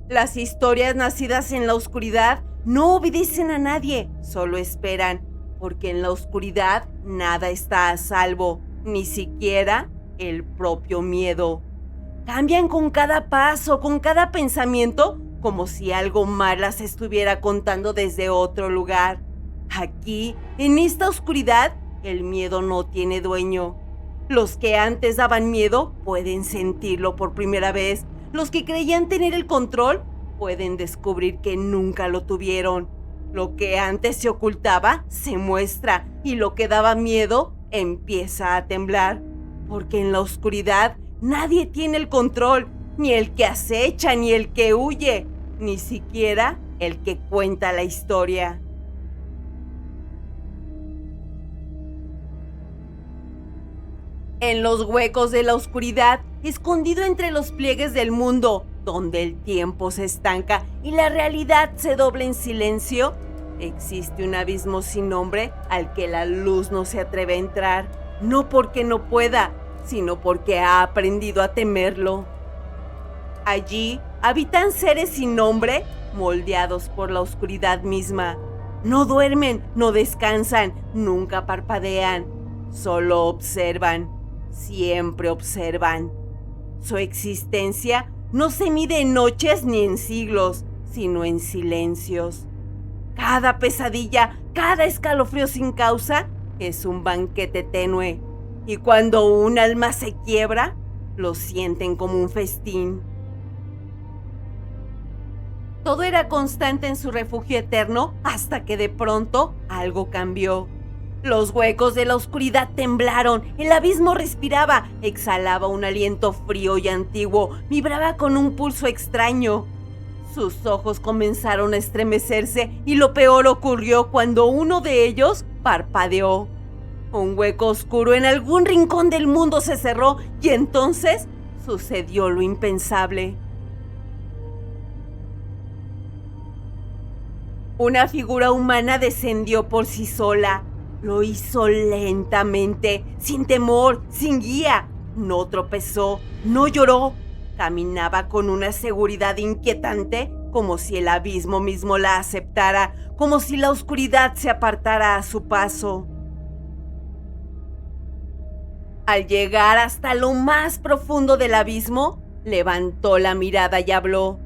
Las historias nacidas en la oscuridad no obedecen a nadie, solo esperan, porque en la oscuridad nada está a salvo, ni siquiera el propio miedo. Cambian con cada paso, con cada pensamiento, como si algo más las estuviera contando desde otro lugar. Aquí, en esta oscuridad, el miedo no tiene dueño. Los que antes daban miedo pueden sentirlo por primera vez. Los que creían tener el control pueden descubrir que nunca lo tuvieron. Lo que antes se ocultaba se muestra y lo que daba miedo empieza a temblar. Porque en la oscuridad nadie tiene el control, ni el que acecha, ni el que huye, ni siquiera el que cuenta la historia. En los huecos de la oscuridad, escondido entre los pliegues del mundo, donde el tiempo se estanca y la realidad se dobla en silencio, existe un abismo sin nombre al que la luz no se atreve a entrar, no porque no pueda, sino porque ha aprendido a temerlo. Allí habitan seres sin nombre, moldeados por la oscuridad misma. No duermen, no descansan, nunca parpadean, solo observan. Siempre observan. Su existencia no se mide en noches ni en siglos, sino en silencios. Cada pesadilla, cada escalofrío sin causa es un banquete tenue. Y cuando un alma se quiebra, lo sienten como un festín. Todo era constante en su refugio eterno hasta que de pronto algo cambió. Los huecos de la oscuridad temblaron, el abismo respiraba, exhalaba un aliento frío y antiguo, vibraba con un pulso extraño. Sus ojos comenzaron a estremecerse y lo peor ocurrió cuando uno de ellos parpadeó. Un hueco oscuro en algún rincón del mundo se cerró y entonces sucedió lo impensable. Una figura humana descendió por sí sola. Lo hizo lentamente, sin temor, sin guía. No tropezó, no lloró. Caminaba con una seguridad inquietante, como si el abismo mismo la aceptara, como si la oscuridad se apartara a su paso. Al llegar hasta lo más profundo del abismo, levantó la mirada y habló.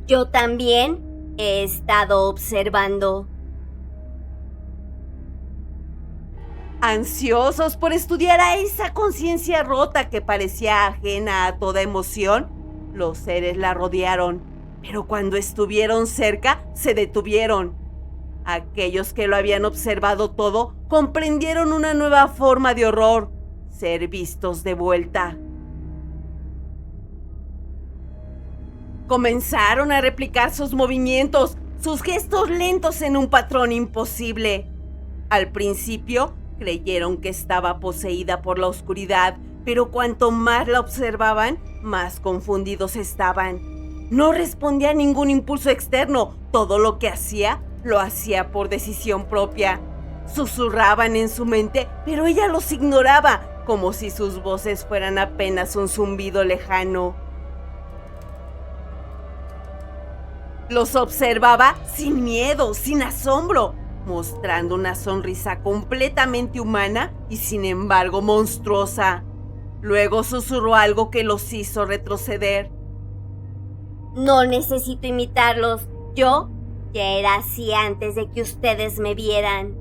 Yo también he estado observando. Ansiosos por estudiar a esa conciencia rota que parecía ajena a toda emoción, los seres la rodearon, pero cuando estuvieron cerca, se detuvieron. Aquellos que lo habían observado todo comprendieron una nueva forma de horror, ser vistos de vuelta. Comenzaron a replicar sus movimientos, sus gestos lentos en un patrón imposible. Al principio, creyeron que estaba poseída por la oscuridad, pero cuanto más la observaban, más confundidos estaban. No respondía a ningún impulso externo, todo lo que hacía, lo hacía por decisión propia. Susurraban en su mente, pero ella los ignoraba, como si sus voces fueran apenas un zumbido lejano. Los observaba sin miedo, sin asombro, mostrando una sonrisa completamente humana y sin embargo monstruosa. Luego susurró algo que los hizo retroceder. No necesito imitarlos. Yo ya era así antes de que ustedes me vieran.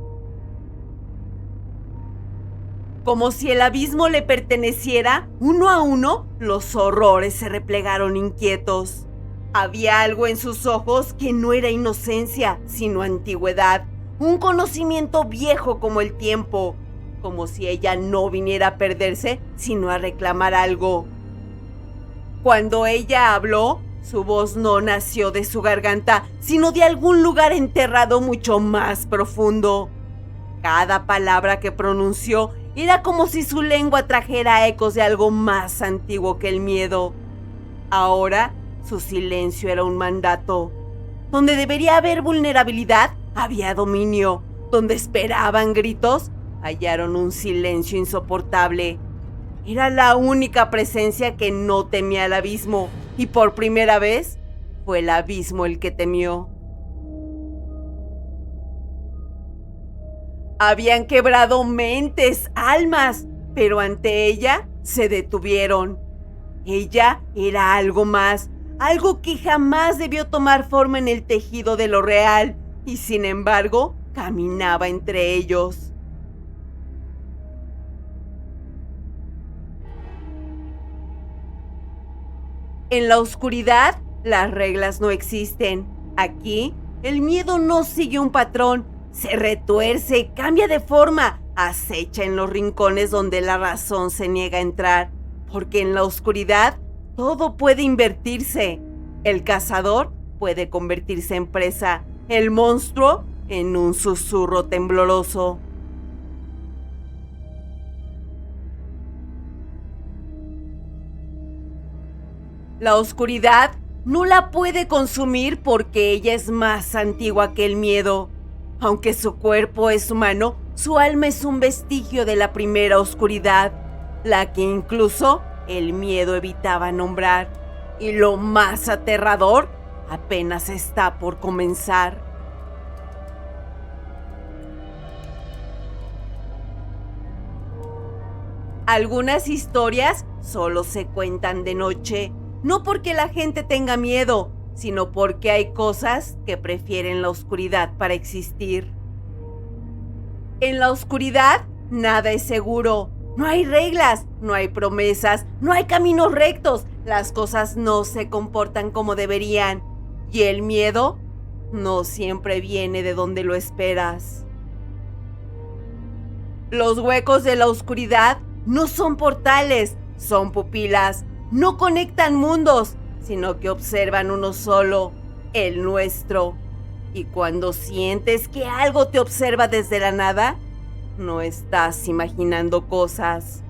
Como si el abismo le perteneciera, uno a uno, los horrores se replegaron inquietos. Había algo en sus ojos que no era inocencia, sino antigüedad, un conocimiento viejo como el tiempo, como si ella no viniera a perderse, sino a reclamar algo. Cuando ella habló, su voz no nació de su garganta, sino de algún lugar enterrado mucho más profundo. Cada palabra que pronunció era como si su lengua trajera ecos de algo más antiguo que el miedo. Ahora, su silencio era un mandato. Donde debería haber vulnerabilidad, había dominio. Donde esperaban gritos, hallaron un silencio insoportable. Era la única presencia que no temía al abismo, y por primera vez fue el abismo el que temió. Habían quebrado mentes, almas, pero ante ella se detuvieron. Ella era algo más, algo que jamás debió tomar forma en el tejido de lo real, y sin embargo, caminaba entre ellos. En la oscuridad, las reglas no existen. Aquí, el miedo no sigue un patrón, se retuerce, cambia de forma, acecha en los rincones donde la razón se niega a entrar, porque en la oscuridad todo puede invertirse. El cazador puede convertirse en presa, el monstruo en un susurro tembloroso. La oscuridad no la puede consumir porque ella es más antigua que el miedo. Aunque su cuerpo es humano, su alma es un vestigio de la primera oscuridad, la que incluso el miedo evitaba nombrar. Y lo más aterrador apenas está por comenzar. Algunas historias solo se cuentan de noche, no porque la gente tenga miedo, sino porque hay cosas que prefieren la oscuridad para existir. En la oscuridad, nada es seguro. No hay reglas, no hay promesas, no hay caminos rectos. Las cosas no se comportan como deberían. Y el miedo no siempre viene de donde lo esperas. Los huecos de la oscuridad no son portales, son pupilas. No conectan mundos, sino que observan uno solo, el nuestro. Y cuando sientes que algo te observa desde la nada, no estás imaginando cosas.